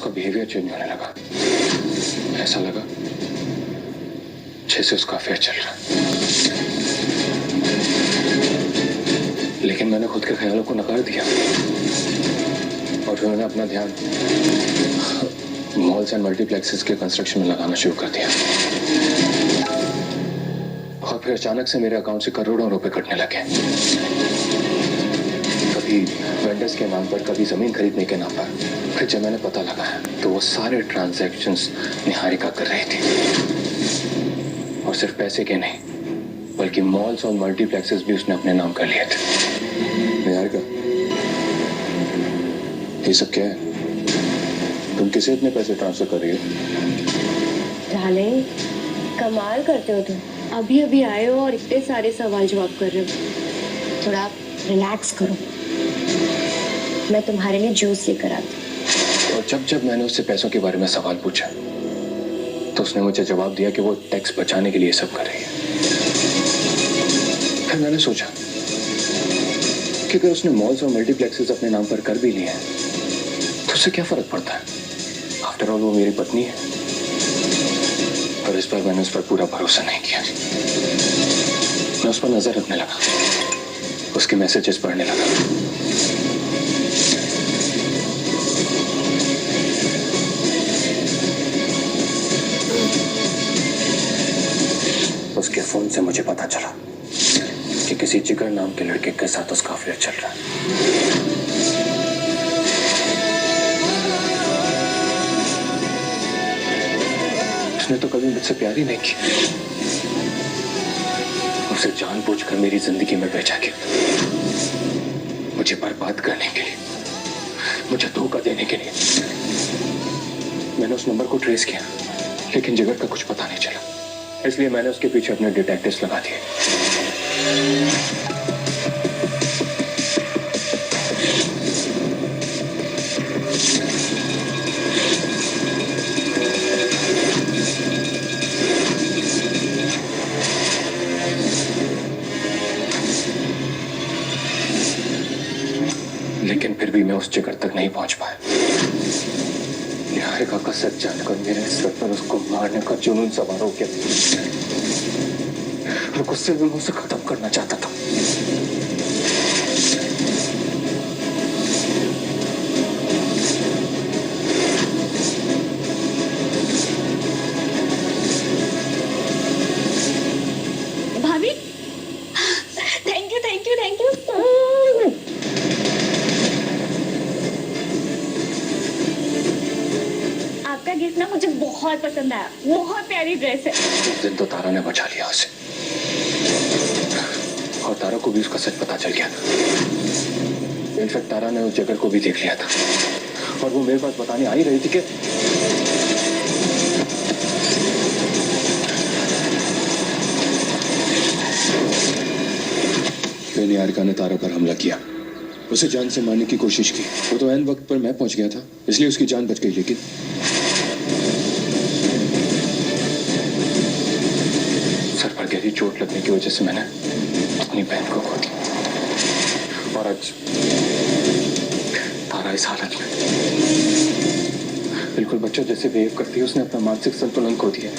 उसका behaviour change होने लगा। ऐसा लगा जैसे उसका अफेयर चल रहा है। लेकिन मैंने खुद के ख्यालों को नकार दिया और फिर मैंने अपना ध्यान मॉल्स एंड मल्टीप्लेक्सेस के कंस्ट्रक्शन में लगाना शुरू कर दिया। और फिर अचानक से मेरे अकाउंट से करोड़ों रुपए कटने लगे। कभी वेंडर्स के नाम पर, कभी जमीन खरीदने के नाम पर। फिर जब मैंने पता लगाया तो वो सारे ट्रांजैक्शंस निहारिका कर रही थी। और सिर्फ पैसे के नहीं, बल्कि मॉल्स और मल्टीप्लेक्सेस भी उसने अपने नाम कर लिए थे। निहारिका, ये सब क्या है? तुम किसे इतने पैसे ट्रांसफर कर रही हो? डार्लिंग, कमाल करते हो तुम। अभी अभी आए हो और इतने सारे सवाल जवाब कर रहे हो। थोड़ा रिलैक्स करो, मैं तुम्हारे लिए जूस लेकर आती हूँ। और जब मैंने उससे पैसों के बारे में सवाल पूछा तो उसने मुझे जवाब दिया कि वो टैक्स बचाने के लिए सब कर रही है। फिर मैंने सोचा कि अगर उसने मॉल्स और मल्टीप्लेक्सेस अपने नाम पर कर भी लिए हैं तो उससे क्या फर्क पड़ता है? आफ्टर ऑल वो मेरी पत्नी है। पर इस बार मैंने उस पर पूरा भरोसा नहीं किया। मैं उस पर नजर रखने लगा, उसके मैसेजेस पढ़ने लगा। उसके फोन से मुझे पता चला कि किसी जिगर नाम के लड़के के साथ उसका अफेयर चल रहा है। उसने तो कभी मुझसे प्यार ही नहीं किया। उसे जानबूझकर मेरी जिंदगी में भेजा के मुझे बर्बाद करने के लिए, मुझे धोखा देने के लिए। मैंने उस नंबर को ट्रेस किया, लेकिन जिगर का कुछ पता नहीं चला। इसलिए मैंने उसके पीछे अपने डिटेक्टिव्स लगा दिए। लेकिन फिर भी मैं उस जिगर तक नहीं पहुंच पाया। निहारिका का सच जानकर मेरे सर पर उसको मारने का जुनून सवार हो गया। मैं गुस्से में उसे खत्म करना चाहता था। भाभी, thank you thank you thank you. आपका गिफ्ट ना मुझे बहुत पसंद आया। बहुत प्यारी ड्रेस है। उस दिन तो तारा ने बचा लिया उसे, और तारा को भी उसका सच पता चल गया था। इनफैक्ट तारा ने उस जगह को भी देख लिया था और वो मेरे पास बताने आ ही रही थी कि निहारिका ने तारा पर हमला किया, उसे जान से मारने की कोशिश की। वो तो ऐन वक्त पर मैं पहुंच गया था, इसलिए उसकी जान बच गई। लेकिन सर पर गहरी चोट लगने की वजह से मैंने अपनी बहन को खो दिया। और आज तारा इस हालत में बिल्कुल बच्चों जैसे बिहेव करती है। उसने अपना मानसिक संतुलन खो दिया।